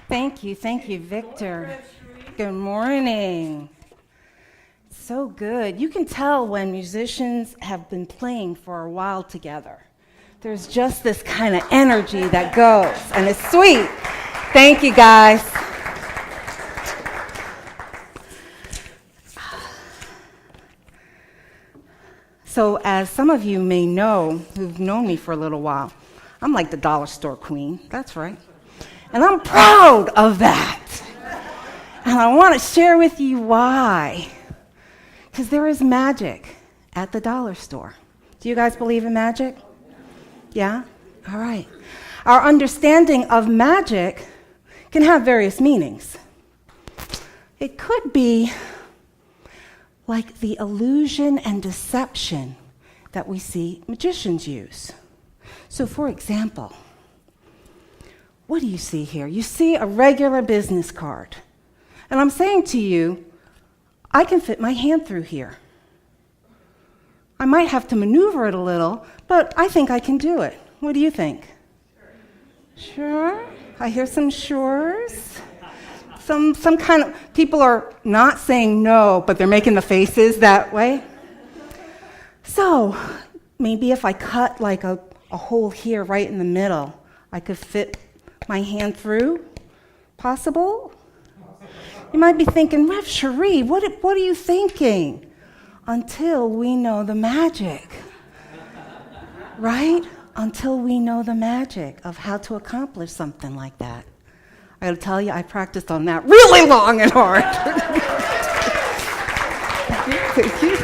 Thank you, Victor. Good morning. So good. You can tell when musicians have been playing for a while together. There's just this kind of energy that goes, and it's sweet. Thank you, guys. So, as some of you may know who've known me for a little while, I'm like the dollar store queen. That's right. And I'm proud of that. And I want to share with you why. Because there is magic at the dollar store. Do you guys believe in magic? Yeah? All right. Our understanding of magic can have various meanings. It could be like the illusion and deception that we see magicians use. So, for example, what do you see here? You see a regular business card. And I'm saying to you, I can fit my hand through here. I might have to maneuver it a little, but I think I can do it. What do you think? Sure? I hear some sures. Some kind of, people are not saying no, but they're making the faces that way. So, maybe if I cut like a hole here right in the middle, I could fit my hand through? Possible? You might be thinking, Rev Cherie, what are you thinking? Until we know the magic, right? Until we know the magic of how to accomplish something like that. I gotta tell you, I practiced on that really long and hard. Thank you.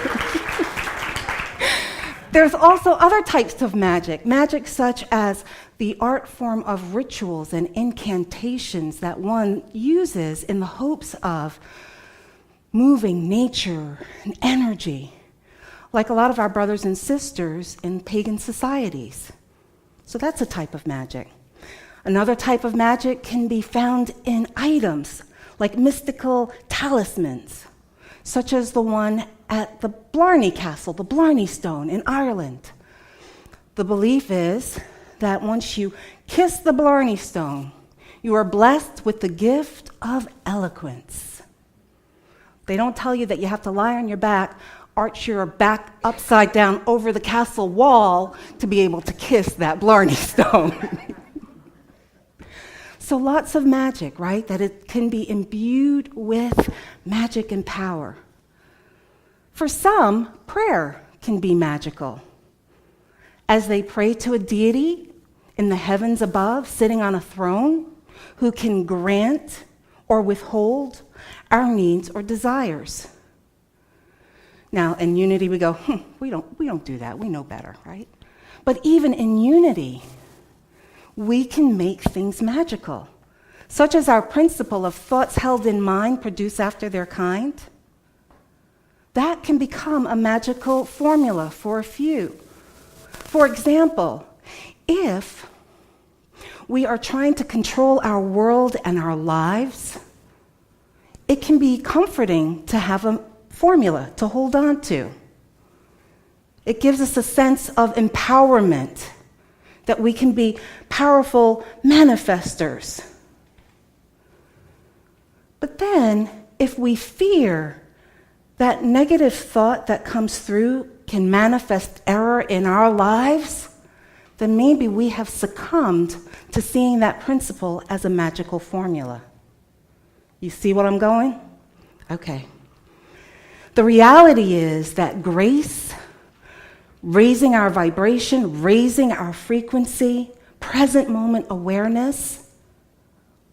There's also other types of magic such as the art form of rituals and incantations that one uses in the hopes of moving nature and energy, like a lot of our brothers and sisters in pagan societies. So that's a type of magic. Another type of magic can be found in items, like mystical talismans, such as the one at the Blarney Castle, the Blarney Stone in Ireland. The belief is that once you kiss the Blarney Stone, you are blessed with the gift of eloquence. They don't tell you that you have to lie on your back, arch your back upside down over the castle wall to be able to kiss that Blarney Stone. So lots of magic, right? That it can be imbued with magic and power. For some, prayer can be magical. As they pray to a deity in the heavens above, sitting on a throne, who can grant or withhold our needs or desires. Now, in unity, we go, we don't do that. We know better, right? But even in unity, we can make things magical, such as our principle of thoughts held in mind produce after their kind. That can become a magical formula for a few. For example, if we are trying to control our world and our lives, it can be comforting to have a formula to hold on to. It gives us a sense of empowerment, that we can be powerful manifestors. But then, if we fear that negative thought that comes through can manifest error in our lives, then maybe we have succumbed to seeing that principle as a magical formula. You see what I'm going? Okay. The reality is that grace, raising our vibration, raising our frequency, present moment awareness,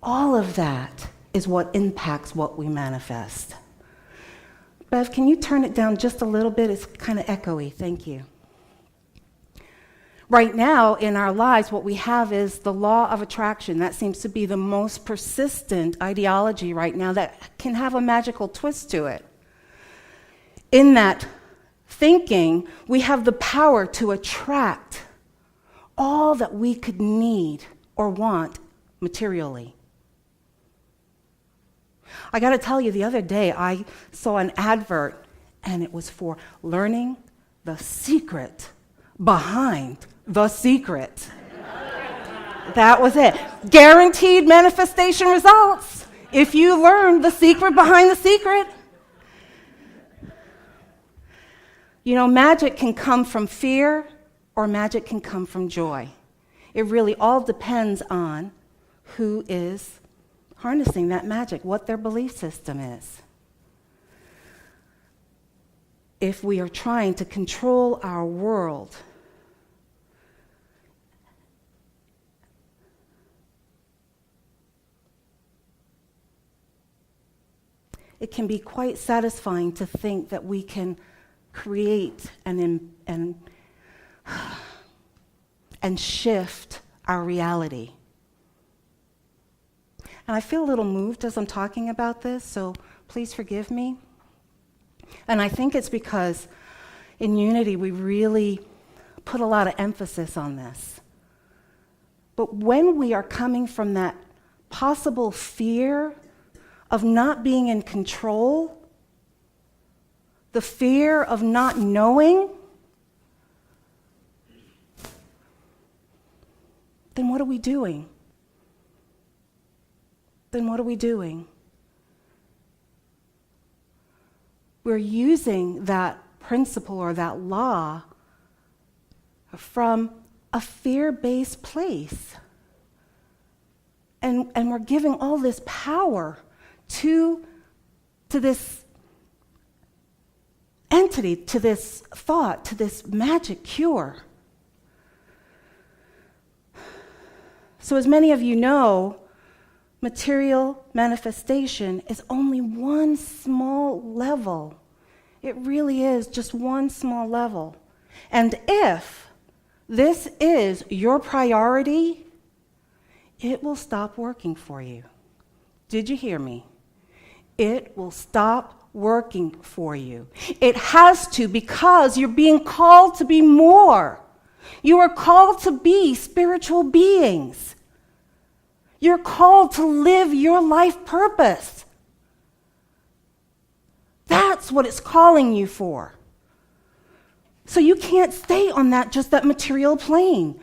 all of that is what impacts what we manifest. Bev, can you turn it down just a little bit? It's kind of echoey. Thank you. Right now in our lives, what we have is the law of attraction. That seems to be the most persistent ideology right now that can have a magical twist to it. In that thinking, we have the power to attract all that we could need or want materially. I got to tell you, the other day I saw an advert, and it was for learning the secret behind the secret. That was it. Guaranteed manifestation results if you learn the secret behind the secret. You know, magic can come from fear or magic can come from joy. It really all depends on who is harnessing that magic, what their belief system is. If we are trying to control our world, it can be quite satisfying to think that we can create and shift our reality. And I feel a little moved as I'm talking about this, so please forgive me. And I think it's because in Unity we really put a lot of emphasis on this. But when we are coming from that possible fear of not being in control, the fear of not knowing, then what are we doing? We're using that principle or that law from a fear-based place. And we're giving all this power to this entity, to this thought, to this magic cure. So as many of you know, material manifestation is only one small level. It really is just one small level. And if this is your priority, it will stop working for you. Did you hear me? It will stop working for you. It has to, because you're being called to be more. You are called to be spiritual beings. You're called to live your life purpose. That's what it's calling you for. So you can't stay on just that material plane.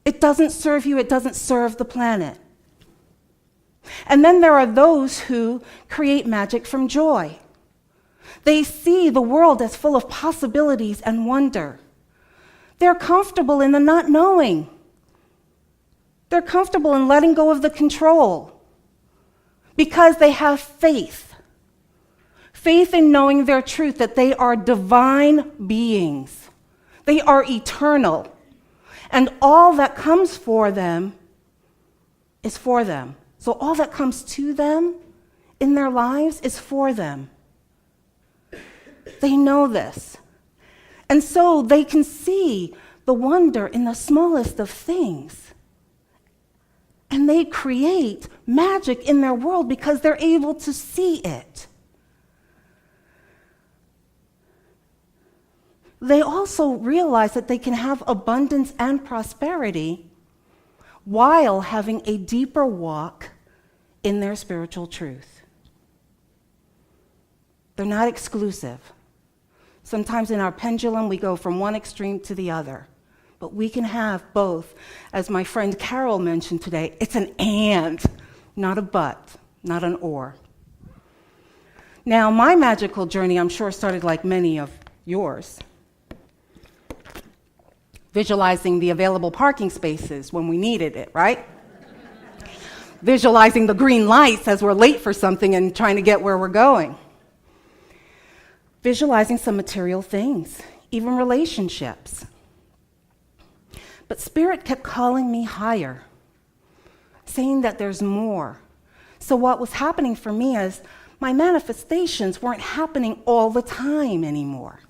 It doesn't serve you, it doesn't serve the planet. And then there are those who create magic from joy. They see the world as full of possibilities and wonder. They're comfortable in the not knowing. They're comfortable in letting go of the control because they have faith. Faith in knowing their truth, that they are divine beings. They are eternal. And all that comes for them is for them. So all that comes to them in their lives is for them. They know this. And so they can see the wonder in the smallest of things. And they create magic in their world because they're able to see it. They also realize that they can have abundance and prosperity while having a deeper walk in their spiritual truth. They're not exclusive. Sometimes in our pendulum, we go from one extreme to the other. But we can have both. As my friend Carol mentioned today, it's an and, not a but, not an or. Now, my magical journey, I'm sure, started like many of yours. Visualizing the available parking spaces when we needed it, right? Visualizing the green lights as we're late for something and trying to get where we're going. Visualizing some material things, even relationships. But Spirit kept calling me higher, saying that there's more. So what was happening for me is my manifestations weren't happening all the time anymore.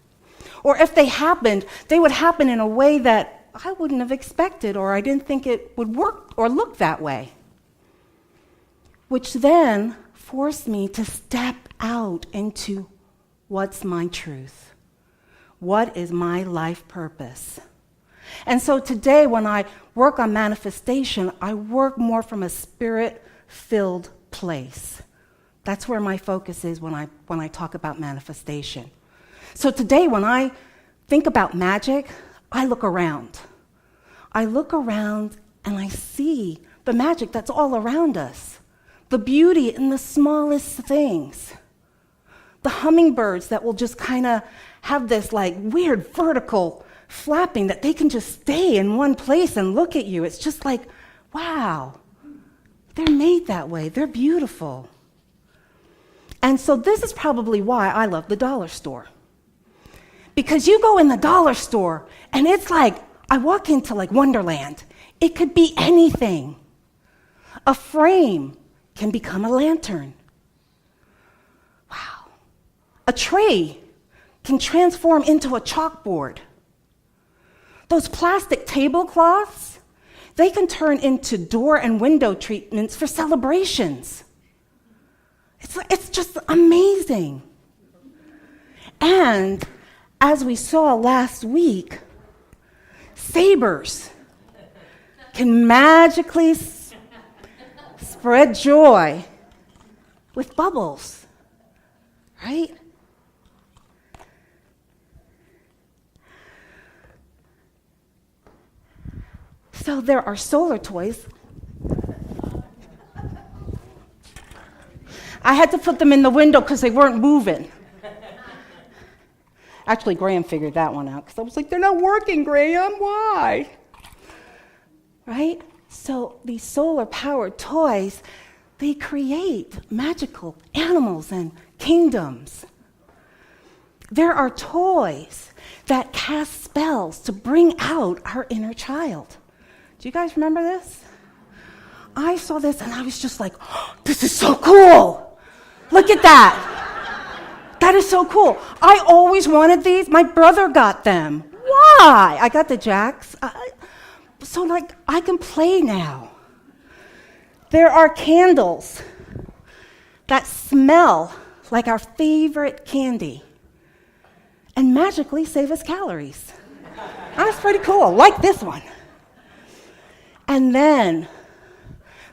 Or if they happened, they would happen in a way that I wouldn't have expected, or I didn't think it would work or look that way. Which then forced me to step out into what's my truth? What is my life purpose? And so today when I work on manifestation, I work more from a spirit-filled place. That's where my focus is when I talk about manifestation. So today when I think about magic, I look around. I look around and I see the magic that's all around us, the beauty in the smallest things. The hummingbirds that will just kind of have this like weird vertical flapping that they can just stay in one place and look at you. It's just like, wow, they're made that way. They're beautiful. And so this is probably why I love the dollar store. Because you go in the dollar store and it's like, I walk into like Wonderland. It could be anything. A frame can become a lantern. Wow. A tray can transform into a chalkboard. Those plastic tablecloths, they can turn into door and window treatments for celebrations. It's just amazing. And as we saw last week, sabers can magically spread joy with bubbles, right? So there are solar toys. I had to put them in the window because they weren't moving. Actually, Graham figured that one out because I was like, they're not working, Graham. Why? Right? So these solar-powered toys, they create magical animals and kingdoms. There are toys that cast spells to bring out our inner child. Do you guys remember this? I saw this and I was just like, oh, this is so cool. Look at that. That is so cool. I always wanted these. My brother got them. Why? I got the Jacks. So like I can play now. There are candles that smell like our favorite candy and magically save us calories. That's pretty cool. Like this one. And then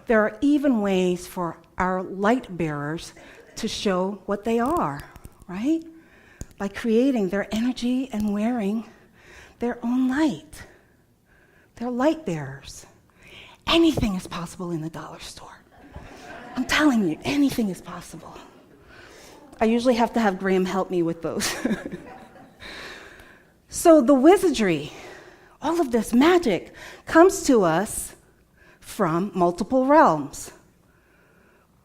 there are even ways for our light bearers to show what they are, right? By creating their energy and wearing their own light. They're light bearers. Anything is possible in the dollar store. I'm telling you, anything is possible. I usually have to have Graham help me with those. So the wizardry, all of this magic, comes to us from multiple realms.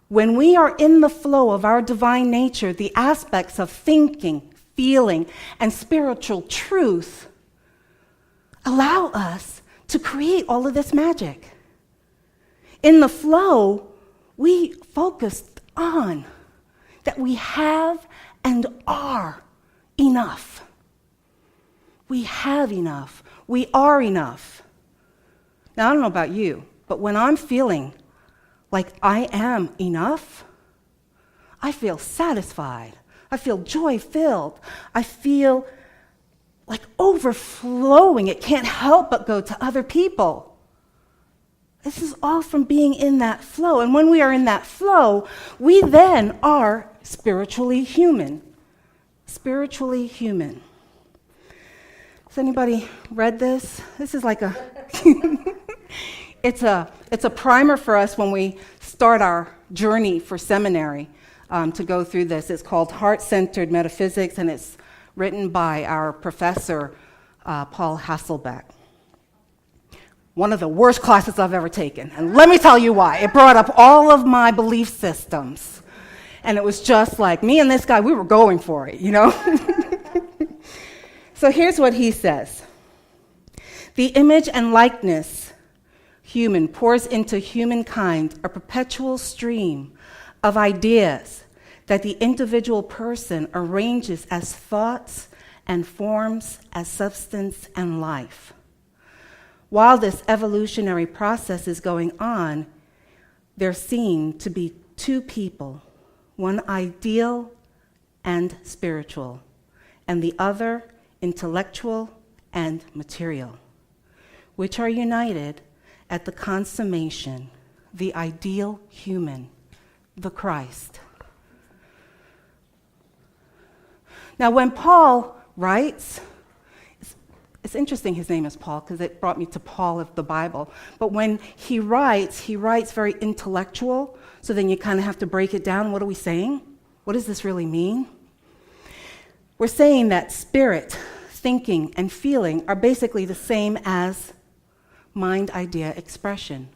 When we are in the flow of our divine nature, the aspects of thinking, feeling, and spiritual truth allow us to create all of this magic. In the flow, we focused on that we have and are enough. We have enough. We are enough. Now, I don't know about you, but when I'm feeling like I am enough, I feel satisfied. I feel joy-filled. I feel like overflowing. It can't help but go to other people. This is all from being in that flow. And when we are in that flow, we then are spiritually human. Spiritually human. Has anybody read this? This is like a it's a primer for us when we start our journey for seminary to go through this. It's called Heart-Centered Metaphysics, and it's written by our professor, Paul Hasselbeck. One of the worst classes I've ever taken. And let me tell you why. It brought up all of my belief systems. And it was just like, me and this guy, we were going for it, you know? So here's what he says. The image and likeness human pours into humankind a perpetual stream of ideas that the individual person arranges as thoughts and forms as substance and life. While this evolutionary process is going on, there seem to be two people, one ideal and spiritual, and the other intellectual and material, which are united at the consummation, the ideal human, the Christ. Now, when Paul writes, It's interesting his name is Paul because it brought me to Paul of the Bible. But when he writes very intellectual, so then you kind of have to break it down. What are we saying? What does this really mean? We're saying that spirit, thinking, and feeling are basically the same as mind, idea, expression.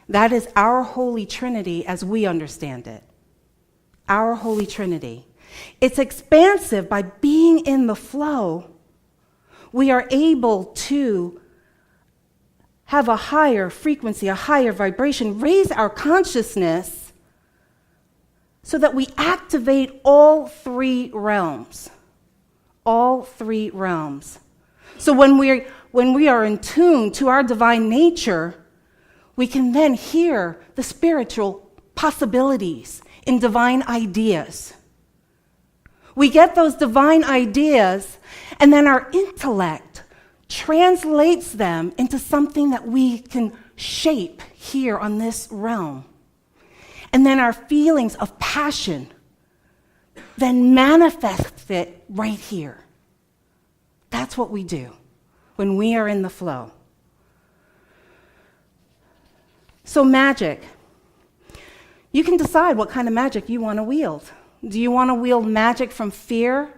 That is our Holy Trinity as we understand it. Our Holy Trinity. It's expansive. By being in the flow, we are able to have a higher frequency, a higher vibration, raise our consciousness so that we activate all three realms. All three realms. So when we are in tune to our divine nature, we can then hear the spiritual possibilities in divine ideas. We get those divine ideas, and then our intellect translates them into something that we can shape here on this realm. And then our feelings of passion then manifest it right here. That's what we do when we are in the flow. So magic. You can decide what kind of magic you want to wield. Do you want to wield magic from fear?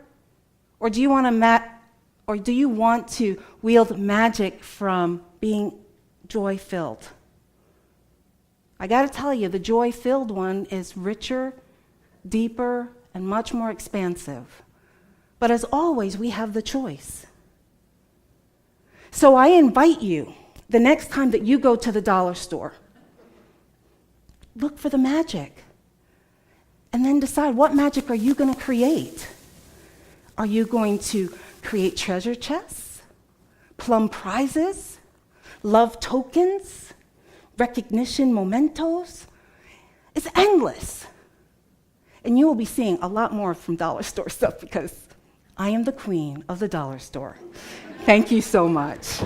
Or do you want to wield magic from being joy-filled? I got to tell you, the joy-filled one is richer, deeper, and much more expansive. But as always, we have the choice. So I invite you, the next time that you go to the dollar store, look for the magic. And then decide, what magic are you going to create? Are you going to create treasure chests, plum prizes, love tokens, recognition mementos? It's endless. And you will be seeing a lot more from dollar store stuff because I am the queen of the dollar store. Thank you so much.